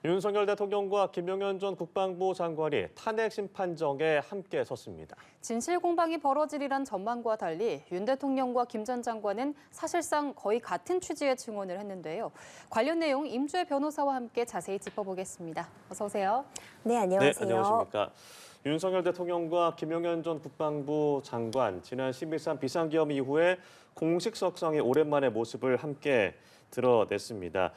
윤석열 대통령과 김용현 전 국방부 장관이 탄핵 심판정에 함께 섰습니다. 진실 공방이 벌어지리란 전망과 달리 윤 대통령과 김 전 장관은 사실상 거의 같은 취지의 증언을 했는데요. 관련 내용 임주혜 변호사와 함께 자세히 짚어보겠습니다. 어서 오세요. 네, 안녕하세요. 네, 안녕하십니까. 윤석열 대통령과 김용현 전 국방부 장관, 지난 12.3 비상계엄 이후에 공식 석상에 오랜만에 모습을 함께 드러냈습니다.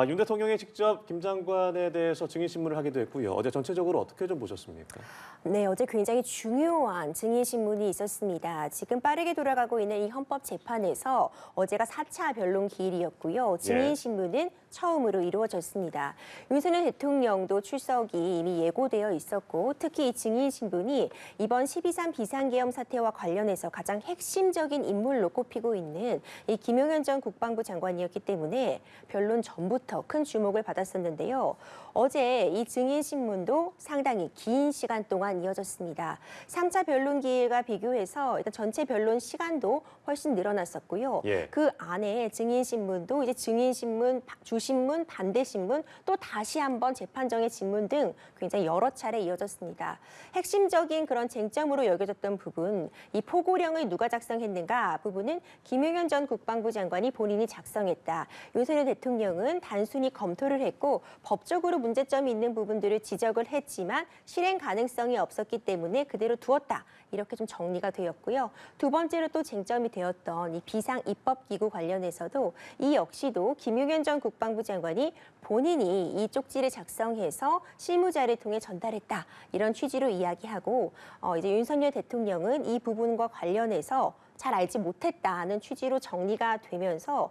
윤 대통령이 직접 김 장관에 대해서 증인신문을 하기도 했고요. 어제 전체적으로 어떻게 좀 보셨습니까? 네, 어제 굉장히 중요한 증인신문이 있었습니다. 지금 빠르게 돌아가고 있는 이 헌법재판에서 어제가 4차 변론 기일이었고요. 증인신문은 처음으로 이루어졌습니다. 윤석열 대통령도 출석이 이미 예고되어 있었고, 특히 이 증인신문이 이번 12.3 비상계엄 사태와 관련해서 가장 핵심적인 인물로 꼽히고 있는 이 김용현 전 국방부 장관이었기 때문에 변론 전부터 큰 주목을 받았었는데요. 어제 이 증인신문도 상당히 긴 시간 동안 이어졌습니다. 3차 변론 기일과 비교해서 일단 전체 변론 시간도 훨씬 늘어났었고요. 그 안에 증인신문도 이제 증인신문, 주신문, 반대신문, 또 다시 한번 재판정의 질문 등 굉장히 여러 차례 이어졌습니다. 핵심적인 그런 쟁점으로 여겨졌던 부분, 이 포고령을 누가 작성했는가 부분은 김용현 전 국방부 장관이 본인이 작성했다. 윤석열 대통령은 단순히 검토를 했고 법적으로 문제점이 있는 부분들을 지적을 했지만 실행 가능성이 없었기 때문에 그대로 두었다. 이렇게 좀 정리가 되었고요. 두 번째로 또 쟁점이 되었던 이 비상입법기구 관련해서도 이 역시도 김용현 전 국방부 장관이 본인이 이 쪽지를 작성해서 실무자를 통해 전달했다. 이런 취지로 이야기하고 이제 윤석열 대통령은 이 부분과 관련해서 잘 알지 못했다는 취지로 정리가 되면서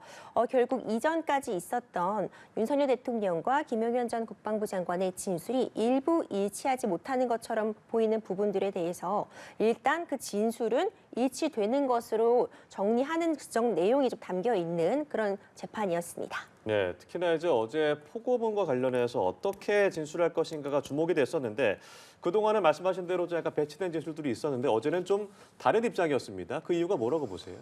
결국 이전까지 있었던 윤석열 대통령과 김용현 전 국방부 장관의 진술이 일부 일치하지 못하는 것처럼 보이는 부분들에 대해서 일단 그 진술은 일치되는 것으로 정리하는 내용이 좀 담겨 있는 그런 재판이었습니다. 네, 특히나 이제 어제 포고문과 관련해서 어떻게 진술할 것인가가 주목이 됐었는데 그동안은 말씀하신 대로 좀 약간 배치된 진술들이 있었는데 어제는 좀 다른 입장이었습니다. 그 이유가 뭐라고 보세요?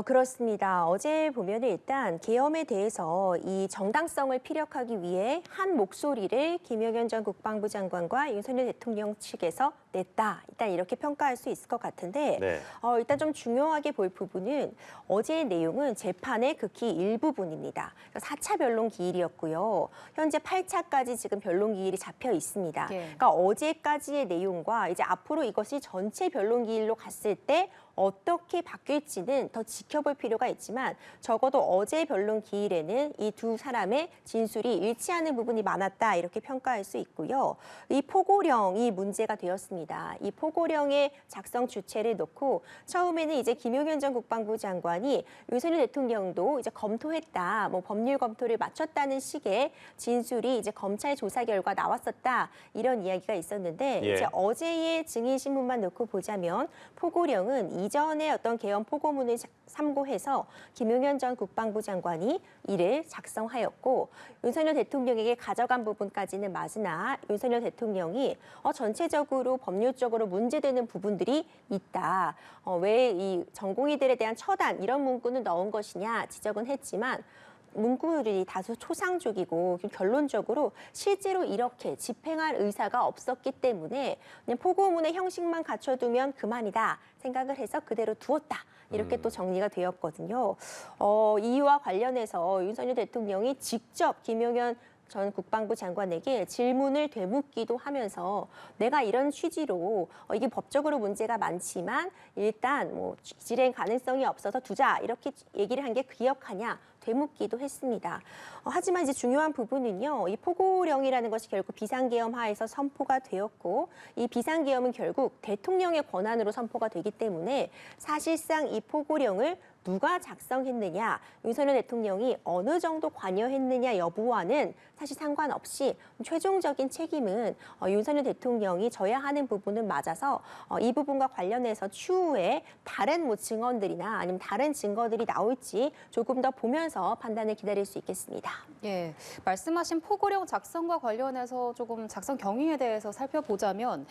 그렇습니다. 어제 보면 일단 계엄에 대해서 이 정당성을 피력하기 위해 한 목소리를 김용현 전 국방부 장관과 윤석열 대통령 측에서 냈다. 일단 이렇게 평가할 수 있을 것 같은데 일단 좀 중요하게 볼 부분은 어제의 내용은 재판의 극히 일부분입니다. 4차 변론 기일이었고요. 현재 8차까지 지금 변론 기일이 잡혀 있습니다. 그러니까 어제까지의 내용과 이제 앞으로 이것이 전체 변론 기일로 갔을 때 어떻게 바뀔지는 더 지켜볼 필요가 있지만 적어도 어제 변론 기일에는 이 두 사람의 진술이 일치하는 부분이 많았다 이렇게 평가할 수 있고요. 이 포고령이 문제가 되었습니다. 이 포고령의 작성 주체를 놓고 처음에는 이제 김용현 전 국방부 장관이 윤석열 대통령도 이제 검토했다, 뭐 법률 검토를 마쳤다는 식의 진술이 이제 검찰 조사 결과 나왔었다 이런 이야기가 있었는데 이제 어제의 증인 신문만 놓고 보자면 포고령은 이전에 어떤 계엄 포고문을 참고해서 김용현 전 국방부 장관이 이를 작성하였고 윤석열 대통령에게 가져간 부분까지는 맞으나 윤석열 대통령이 전체적으로 법률적으로 문제되는 부분들이 있다. 왜 이 전공의들에 대한 처단 이런 문구는 넣은 것이냐 지적은 했지만 문구들이 다소 초상적이고 결론적으로 실제로 이렇게 집행할 의사가 없었기 때문에 그냥 포고문의 형식만 갖춰두면 그만이다 생각을 해서 그대로 두었다. 이렇게 또 정리가 되었거든요. 이와 관련해서 윤석열 대통령이 직접 김용현 전 국방부 장관에게 질문을 되묻기도 하면서 내가 이런 취지로 이게 법적으로 문제가 많지만 일단 뭐 실행 가능성이 없어서 두자 이렇게 얘기를 한 게 기억하냐 되묻기도 했습니다. 하지만 이제 중요한 부분은요. 이 포고령이라는 것이 결국 비상계엄 하에서 선포가 되었고 이 비상계엄은 결국 대통령의 권한으로 선포가 되기 때문에 사실상 이 포고령을 누가 작성했느냐, 윤석열 대통령이 어느 정도 관여했느냐 여부와는 사실 상관없이 최종적인 책임은 윤석열 대통령이 져야 하는 부분은 맞아서 이 부분과 관련해서 추후에 다른 뭐 증언들이나 아니면 다른 증거들이 나올지 조금 더 보면서 판단을 기다릴 수 있겠습니다. 예, 말씀하신 포고령 작성과 관련해서 조금 작성 경위에 대해서 살펴보자면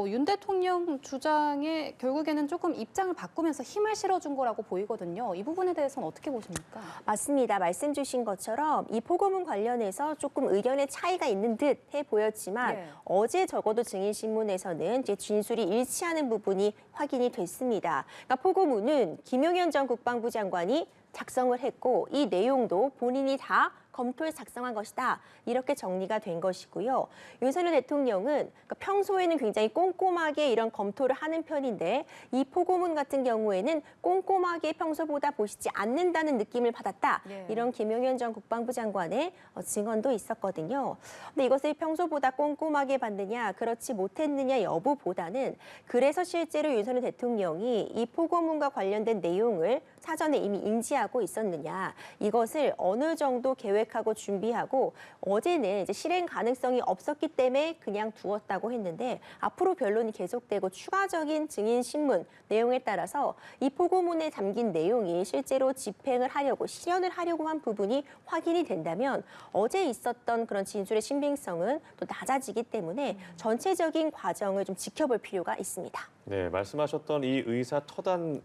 윤 대통령 주장에 결국에는 조금 입장을 바꾸면서 힘을 실어준 거라고 보이거든요. 있거든요. 이 부분에 대해서는 어떻게 보십니까? 맞습니다. 말씀 주신 것처럼 이 포고문 관련해서 조금 의견의 차이가 있는 듯 해 보였지만 예. 어제 적어도 증인신문에서는 이제 진술이 일치하는 부분이 확인이 됐습니다. 그러니까 포고문은 김용현 전 국방부 장관이 작성을 했고 이 내용도 본인이 다 검토해서 작성한 것이다. 이렇게 정리가 된 것이고요. 윤석열 대통령은 그러니까 평소에는 굉장히 꼼꼼하게 이런 검토를 하는 편인데 이 포고문 같은 경우에는 꼼꼼하게 평소보다 보시지 않는다는 느낌을 받았다. 예. 이런 김용현 전 국방부 장관의 증언도 있었거든요. 근데 이것을 평소보다 꼼꼼하게 봤느냐, 그렇지 못했느냐 여부보다는 그래서 실제로 윤석열 대통령이 이 포고문과 관련된 내용을 사전에 이미 인지하고 있었느냐, 이것을 어느 정도 계획하고 준비하고 어제는 이제 실행 가능성이 없었기 때문에 그냥 두었다고 했는데 앞으로 변론이 계속되고 추가적인 증인 신문 내용에 따라서 이 포고문에 담긴 내용이 실제로 집행을 하려고 실현을 하려고 한 부분이 확인이 된다면 어제 있었던 그런 진술의 신빙성은 또 낮아지기 때문에 전체적인 과정을 좀 지켜볼 필요가 있습니다. 네, 말씀하셨던 이 의사 처단에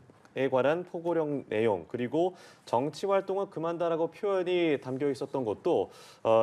관한 포고령 내용 그리고 정치 활동은 그만다라고 표현이 담겨 있었던 것도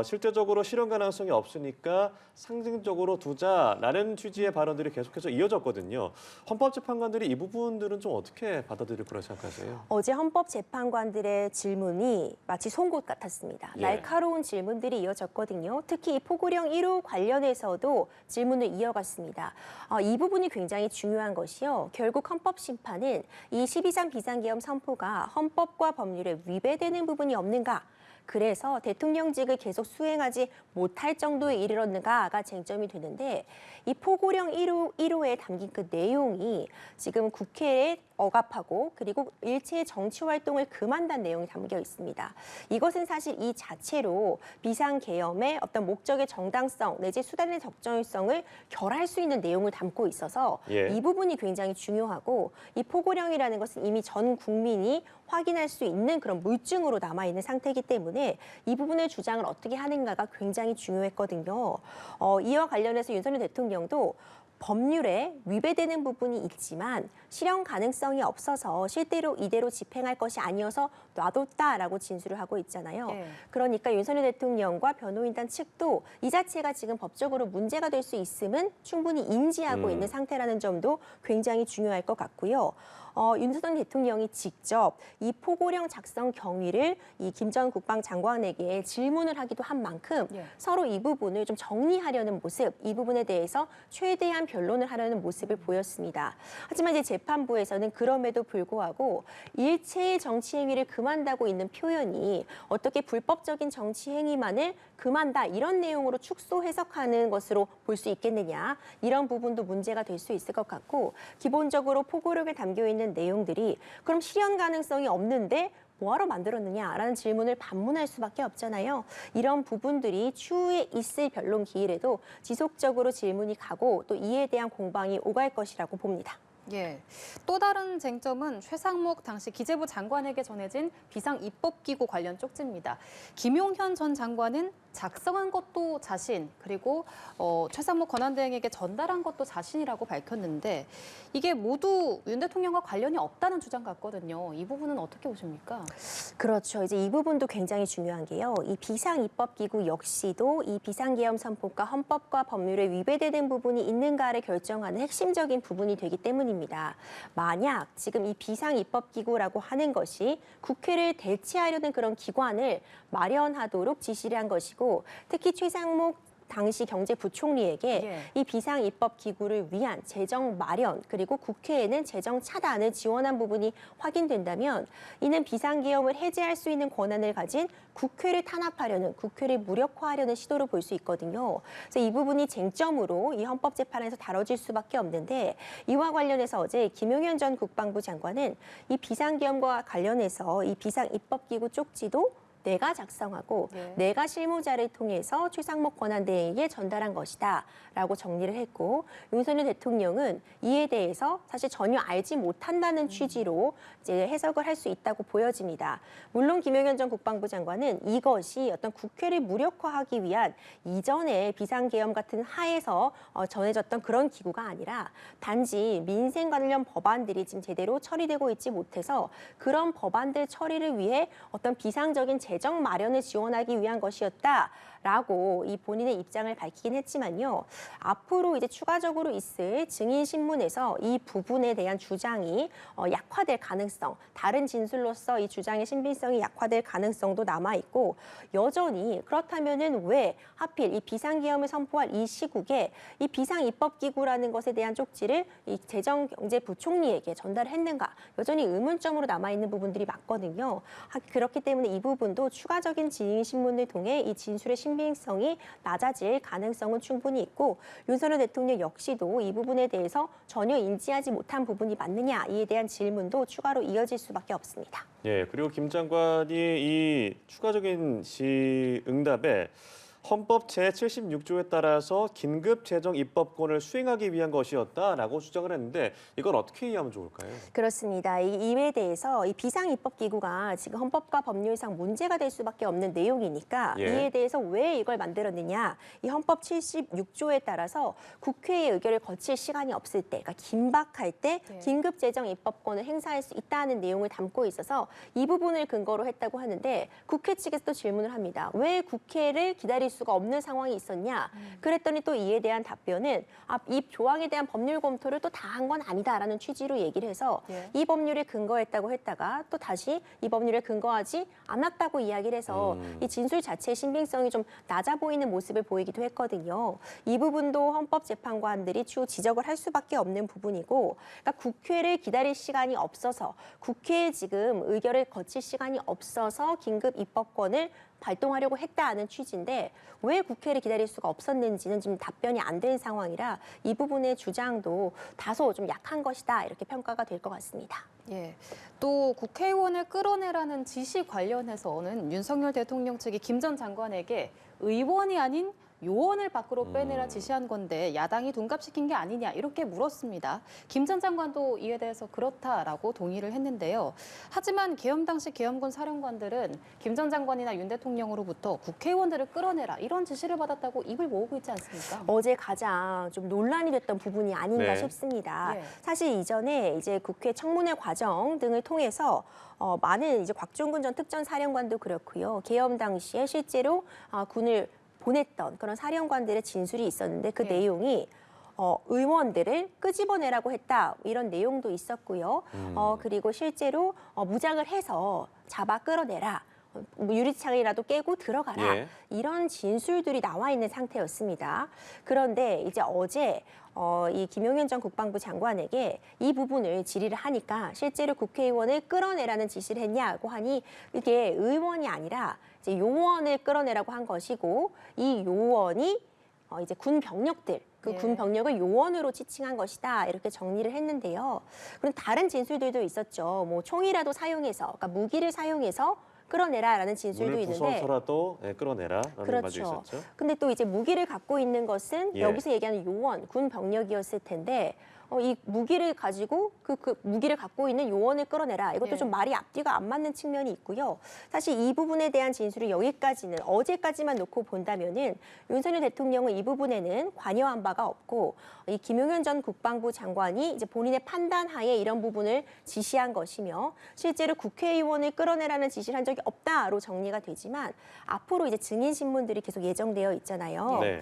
실제적으로 실현 가능성이 없으니까 상징적으로 두자라는 취지의 발언들이 계속해서 이어졌거든요. 헌법재판관들이 이 부분들은 좀 어떻게 받아들일 거라 생각하세요? 어제 헌법재판관들의 질문이 마치 송곳 같았습니다. 예. 날카로운 질문들이 이어졌거든요. 특히 이 포고령 1호 관련해서도 질문을 이어갔습니다. 이 부분이 굉장히 중요한 것이요. 결국 헌법심판은 이 12.3 비상계엄 선포가 헌법과 법률에 위배되는 부분이 없는가? 그래서 대통령직을 계속 수행하지 못할 정도에 이르렀는가가 쟁점이 되는데 이 포고령 1호에 담긴 그 내용이 지금 국회에 억압하고 그리고 일체의 정치 활동을 금한다는 내용이 담겨 있습니다. 이것은 사실 이 자체로 비상계엄의 어떤 목적의 정당성 내지 수단의 적절성을 결할 수 있는 내용을 담고 있어서 예. 이 부분이 굉장히 중요하고 이 포고령이라는 것은 이미 전 국민이 확인할 수 있는 그런 물증으로 남아있는 상태이기 때문에 이 부분의 주장을 어떻게 하는가가 굉장히 중요했거든요. 이와 관련해서 윤석열 대통령도 법률에 위배되는 부분이 있지만 실현 가능성이 없어서 실제로 이대로 집행할 것이 아니어서 놔뒀다라고 진술을 하고 있잖아요. 예. 그러니까 윤석열 대통령과 변호인단 측도 이 자체가 지금 법적으로 문제가 될 수 있음은 충분히 인지하고 있는 상태라는 점도 굉장히 중요할 것 같고요. 윤석열 대통령이 직접 이 포고령 작성 경위를 이 김 전 국방장관에게 질문을 하기도 한 만큼 예. 서로 이 부분을 좀 정리하려는 모습, 이 부분에 대해서 최대한 변론을 하려는 모습을 보였습니다. 하지만 이제 재판부에서는 그럼에도 불구하고 일체의 정치 행위를 금한다고 있는 표현이 어떻게 불법적인 정치 행위만을 금한다 이런 내용으로 축소 해석하는 것으로 볼 수 있겠느냐, 이런 부분도 문제가 될 수 있을 것 같고, 기본적으로 포고령에 담겨 있는 내용들이 그럼 실현 가능성이 없는데 뭐하러 만들었느냐라는 질문을 반문할 수밖에 없잖아요. 이런 부분들이 추후에 있을 변론 기일에도 지속적으로 질문이 가고 또 이에 대한 공방이 오갈 것이라고 봅니다. 예. 또 다른 쟁점은 최상목 당시 기재부 장관에게 전해진 비상입법기구 관련 쪽지입니다. 김용현 전 장관은 작성한 것도 자신, 그리고 최상목 권한대행에게 전달한 것도 자신이라고 밝혔는데 이게 모두 윤 대통령과 관련이 없다는 주장 같거든요. 이 부분은 어떻게 보십니까? 그렇죠. 이제 이 부분도 굉장히 중요한 게요. 이 비상입법기구 역시도 이 비상계엄 선포가 헌법과 법률에 위배되는 부분이 있는가를 결정하는 핵심적인 부분이 되기 때문입니다. 만약 지금 이 비상입법기구라고 하는 것이 국회를 대체하려는 그런 기관을 마련하도록 지시를 한 것이고, 특히 최상목 당시 경제부총리에게 예. 이 비상입법기구를 위한 재정 마련 그리고 국회에는 재정 차단을 지원한 부분이 확인된다면 이는 비상계엄을 해제할 수 있는 권한을 가진 국회를 탄압하려는, 국회를 무력화하려는 시도로 볼 수 있거든요. 그래서 이 부분이 쟁점으로 이 헌법재판에서 다뤄질 수밖에 없는데, 이와 관련해서 어제 김용현 전 국방부 장관은 이 비상계엄과 관련해서 이 비상입법기구 쪽지도 내가 작성하고 네. 내가 실무자를 통해서 최상목 권한대행에게 전달한 것이다라고 정리를 했고 윤석열 대통령은 이에 대해서 사실 전혀 알지 못한다는 취지로 이제 해석을 할 수 있다고 보여집니다. 물론 김용현 전 국방부 장관은 이것이 어떤 국회를 무력화하기 위한 이전의 비상계엄 같은 하에서 전해졌던 그런 기구가 아니라 단지 민생 관련 법안들이 지금 제대로 처리되고 있지 못해서 그런 법안들 처리를 위해 어떤 비상적인 재정 마련을 지원하기 위한 것이었다라고 이 본인의 입장을 밝히긴 했지만요. 앞으로 이제 추가적으로 있을 증인 신문에서 이 부분에 대한 주장이 약화될 가능성, 다른 진술로서 이 주장의 신빙성이 약화될 가능성도 남아 있고 여전히 그렇다면은 왜 하필 이 비상계엄을 선포할 이 시국에 이 비상입법기구라는 것에 대한 쪽지를 이 재정경제부총리에게 전달했는가 여전히 의문점으로 남아 있는 부분들이 많거든요. 그렇기 때문에 이 부분도 추가적인 증인 신문을 통해 이 진술의 신빙성이 낮아질 가능성은 충분히 있고 윤석열 대통령 역시도 이 부분에 대해서 전혀 인지하지 못한 부분이 맞느냐 이에 대한 질문도 추가로 이어질 수밖에 없습니다. 예, 그리고 김 장관이 이 추가적인 응답에 헌법 제76조에 따라서 긴급 재정 입법권을 수행하기 위한 것이었다라고 주장을 했는데 이걸 어떻게 이해하면 좋을까요? 그렇습니다. 이에 대해서 이 비상입법기구가 지금 헌법과 법률상 문제가 될 수밖에 없는 내용이니까 예. 이에 대해서 왜 이걸 만들었느냐. 이 헌법 76조에 따라서 국회의 의결을 거칠 시간이 없을 때, 그러니까 긴박할 때 네. 긴급재정 입법권을 행사할 수 있다는 내용을 담고 있어서 이 부분을 근거로 했다고 하는데 국회 측에서 또 질문을 합니다. 왜 국회를 기다릴 수가 없는 상황이 있었냐. 그랬더니 또 이에 대한 답변은 이 조항에 대한 법률 검토를 또 다 한 건 아니다라는 취지로 얘기를 해서 예. 이 법률에 근거했다고 했다가 또 다시 이 법률에 근거하지 않았다고 이야기를 해서 이 진술 자체의 신빙성이 좀 낮아 보이는 모습을 보이기도 했거든요. 이 부분도 헌법재판관들이 추후 지적을 할 수밖에 없는 부분이고 그러니까 국회를 기다릴 시간이 없어서 국회에 지금 의결을 거칠 시간이 없어서 긴급 입법권을 발동하려고 했다는 취지인데 왜 국회를 기다릴 수가 없었는지는 지금 답변이 안 된 상황이라 이 부분의 주장도 다소 좀 약한 것이다 이렇게 평가가 될 것 같습니다. 예. 또 국회의원을 끌어내라는 지시 관련해서는 윤석열 대통령 측이 김 전 장관에게 의원이 아닌 요원을 밖으로 빼내라 지시한 건데 야당이 둔갑시킨 게 아니냐 이렇게 물었습니다. 김 전 장관도 이에 대해서 그렇다라고 동의를 했는데요. 하지만 계엄 당시 계엄군 사령관들은 김 전 장관이나 윤 대통령으로부터 국회의원들을 끌어내라 이런 지시를 받았다고 입을 모으고 있지 않습니까? 어제 가장 좀 논란이 됐던 부분이 아닌가 네. 싶습니다. 예. 사실 이전에 이제 국회 청문회 과정 등을 통해서 많은 이제 곽종근 전 특전사령관도 그렇고요. 계엄 당시에 실제로 군을 보냈던 그런 사령관들의 진술이 있었는데 그 예. 내용이 의원들을 끄집어내라고 했다 이런 내용도 있었고요. 그리고 실제로 무장을 해서 잡아 끌어내라. 유리창이라도 깨고 들어가라. 예. 이런 진술들이 나와 있는 상태였습니다. 그런데 이제 어제 이 김용현 전 국방부 장관에게 이 부분을 질의를 하니까 실제로 국회의원을 끌어내라는 지시를 했냐고 하니 이게 의원이 아니라 이제 요원을 끌어내라고 한 것이고 이 요원이 이제 군 병력들 그 예. 군 병력을 요원으로 지칭한 것이다 이렇게 정리를 했는데요. 그런 다른 진술들도 있었죠. 뭐 총이라도 사용해서, 그러니까 무기를 사용해서 끌어내라라는 진술도 문을 있는데. 부숴서라도 끌어내라는 말도 그렇죠. 있었죠. 근데 또 이제 무기를 갖고 있는 것은 예. 여기서 얘기하는 요원, 군 병력이었을 텐데 이 무기를 가지고 그 무기를 갖고 있는 요원을 끌어내라. 이것도 예. 좀 말이 앞뒤가 안 맞는 측면이 있고요. 사실 이 부분에 대한 진술이 여기까지는 어제까지만 놓고 본다면은 윤석열 대통령은 이 부분에는 관여한 바가 없고 이 김용현 전 국방부 장관이 이제 본인의 판단하에 이런 부분을 지시한 것이며 실제로 국회의원을 끌어내라는 지시를 한 적이 없다로 정리가 되지만 앞으로 이제 증인 신문들이 계속 예정되어 있잖아요. 네.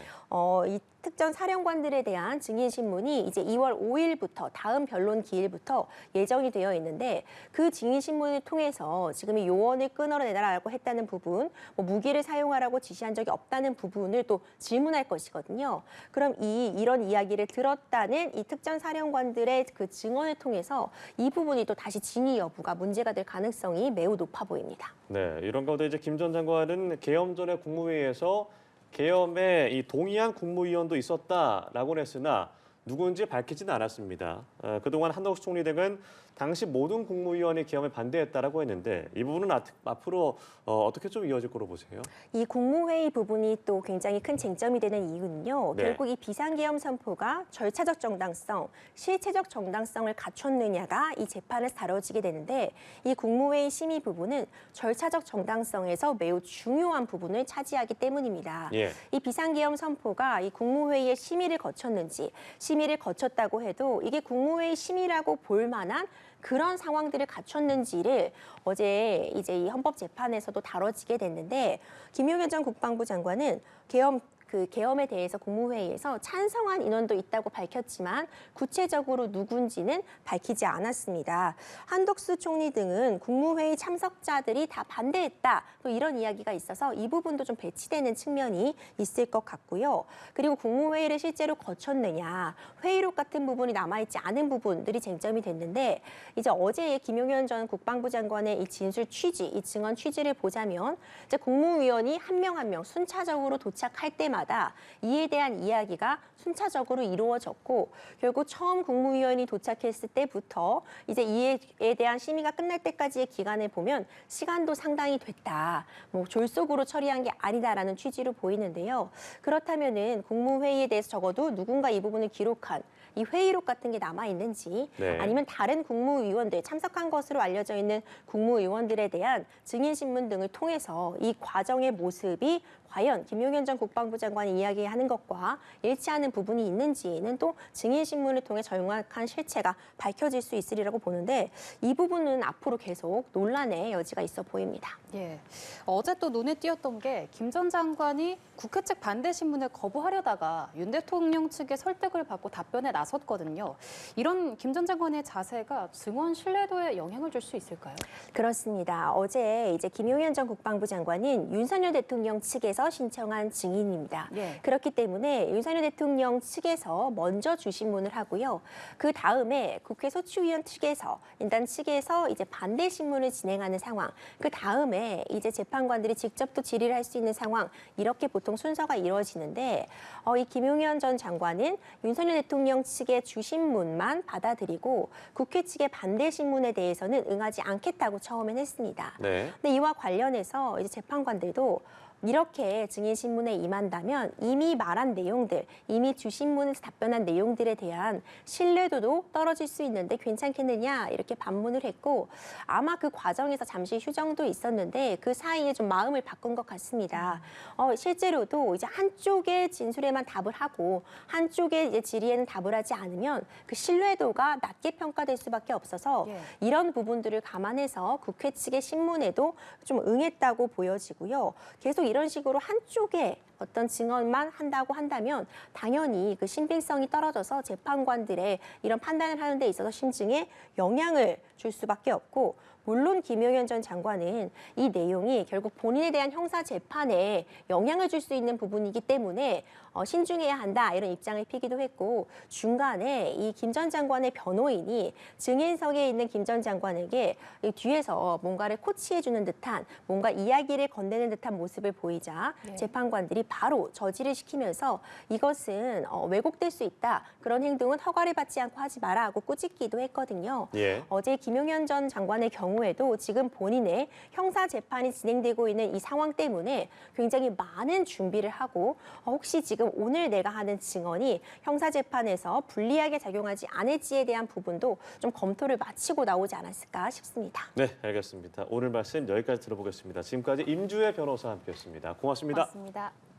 이 특전 사령관들에 대한 증인 신문이 이제 2월 5일부터 다음 변론 기일부터 예정이 되어 있는데 그 증인 신문을 통해서 지금 이 요원을 끊어내라라고 했다는 부분, 뭐 무기를 사용하라고 지시한 적이 없다는 부분을 또 질문할 것이거든요. 그럼 이런 이야기를 들었다는 이 특전 사령관들의 그 증언을 통해서 이 부분이 또 다시 진위 여부가 문제가 될 가능성이 매우 높아 보입니다. 네, 이런 가운데 이제 김 전 장관은 계엄 전에 국무회의에서 계엄에 이 동의한 국무위원도 있었다라고는 했으나 누군지 밝히지는 않았습니다. 그동안 한덕수 총리 등은 당시 모든 국무위원이 계엄에 반대했다라고 했는데 이 부분은 앞으로 어떻게 좀 이어질 거로 보세요? 이 국무회의 부분이 또 굉장히 큰 쟁점이 되는 이유는요. 네. 결국 이 비상계엄 선포가 절차적 정당성, 실체적 정당성을 갖췄느냐가 이 재판에서 다뤄지게 되는데 이 국무회의 심의 부분은 절차적 정당성에서 매우 중요한 부분을 차지하기 때문입니다. 예. 이 비상계엄 선포가 이 국무회의의 심의를 거쳤는지 심의를 거쳤다고 해도 이게 국무회의 심의라고 볼 만한 그런 상황들을 갖췄는지를 어제 이제 이 헌법재판에서도 다뤄지게 됐는데 김용현 전 국방부 장관은 계엄에 대해서 국무회의에서 찬성한 인원도 있다고 밝혔지만 구체적으로 누군지는 밝히지 않았습니다. 한덕수 총리 등은 국무회의 참석자들이 다 반대했다. 또 이런 이야기가 있어서 이 부분도 좀 배치되는 측면이 있을 것 같고요. 그리고 국무회의를 실제로 거쳤느냐, 회의록 같은 부분이 남아있지 않은 부분들이 쟁점이 됐는데 이제 어제 김용현 전 국방부 장관의 이 진술 취지, 이 증언 취지를 보자면 이제 국무위원이 한 명 한 명 순차적으로 도착할 때마다 이에 대한 이야기가 순차적으로 이루어졌고 결국 처음 국무위원이 도착했을 때부터 이제 이에 대한 심의가 끝날 때까지의 기간을 보면 시간도 상당히 됐다. 뭐 졸속으로 처리한 게 아니다라는 취지로 보이는데요. 그렇다면은 국무회의에 대해서 적어도 누군가 이 부분을 기록한 이 회의록 같은 게 남아 있는지 네. 아니면 다른 국무위원들 참석한 것으로 알려져 있는 국무위원들에 대한 증인 신문 등을 통해서 이 과정의 모습이 과연 김용현 전 국방부 장관이 이야기하는 것과 일치하는 부분이 있는지는 또 증인 신문을 통해 정확한 실체가 밝혀질 수 있으리라고 보는데 이 부분은 앞으로 계속 논란의 여지가 있어 보입니다. 예. 어제 또 눈에 띄었던 게 김 전 장관이 국회 측 반대 신문을 거부하려다가 윤 대통령 측의 설득을 받고 답변에 나섰거든요. 이런 김 전 장관의 자세가 증언 신뢰도에 영향을 줄 수 있을까요? 그렇습니다. 어제 이제 김용현 전 국방부 장관은 윤석열 대통령 측에서 신청한 증인입니다. 예. 그렇기 때문에 윤석열 대통령 측에서 먼저 주신문을 하고요. 그 다음에 국회 소추위원 측에서 인단 측에서 이제 반대 신문을 진행하는 상황. 그 다음에 이제 재판관들이 직접 또 질의를 할 수 있는 상황. 이렇게 보통 순서가 이루어지는데 이 김용현 전 장관은 윤석열 대통령 측의 주신문만 받아들이고 국회 측의 반대 신문에 대해서는 응하지 않겠다고 처음엔 했습니다. 네. 근데 이와 관련해서 이제 재판관들도 이렇게 증인 신문에 임한다면 이미 말한 내용들, 이미 주신문에서 답변한 내용들에 대한 신뢰도도 떨어질 수 있는데 괜찮겠느냐 이렇게 반문을 했고 아마 그 과정에서 잠시 휴정도 있었는데 그 사이에 좀 마음을 바꾼 것 같습니다. 실제로도 이제 한쪽의 진술에만 답을 하고 한쪽의 이제 질의에는 답을 하지 않으면 그 신뢰도가 낮게 평가될 수밖에 없어서 예. 이런 부분들을 감안해서 국회 측의 신문에도 좀 응했다고 보여지고요. 계속 이런 식으로 한쪽에 어떤 증언만 한다고 한다면 당연히 그 신빙성이 떨어져서 재판관들의 이런 판단을 하는 데 있어서 심증에 영향을 줄 수밖에 없고 물론 김용현 전 장관은 이 내용이 결국 본인에 대한 형사 재판에 영향을 줄 수 있는 부분이기 때문에 신중해야 한다 이런 입장을 피기도 했고 중간에 이 김 전 장관의 변호인이 증인석에 있는 김 전 장관에게 이 뒤에서 뭔가를 코치해주는 듯한 뭔가 이야기를 건네는 듯한 모습을 보이자 네. 재판관들이 바로 저지를 시키면서 이것은 왜곡될 수 있다. 그런 행동은 허가를 받지 않고 하지 마라 하고 꾸짖기도 했거든요. 예. 어제 김용현 전 장관의 경우에도 지금 본인의 형사 재판이 진행되고 있는 이 상황 때문에 굉장히 많은 준비를 하고 혹시 지금 오늘 내가 하는 증언이 형사 재판에서 불리하게 작용하지 않을지에 대한 부분도 좀 검토를 마치고 나오지 않았을까 싶습니다. 네, 알겠습니다. 오늘 말씀 여기까지 들어보겠습니다. 지금까지 임주혜 변호사와 함께했습니다. 고맙습니다. 고맙습니다.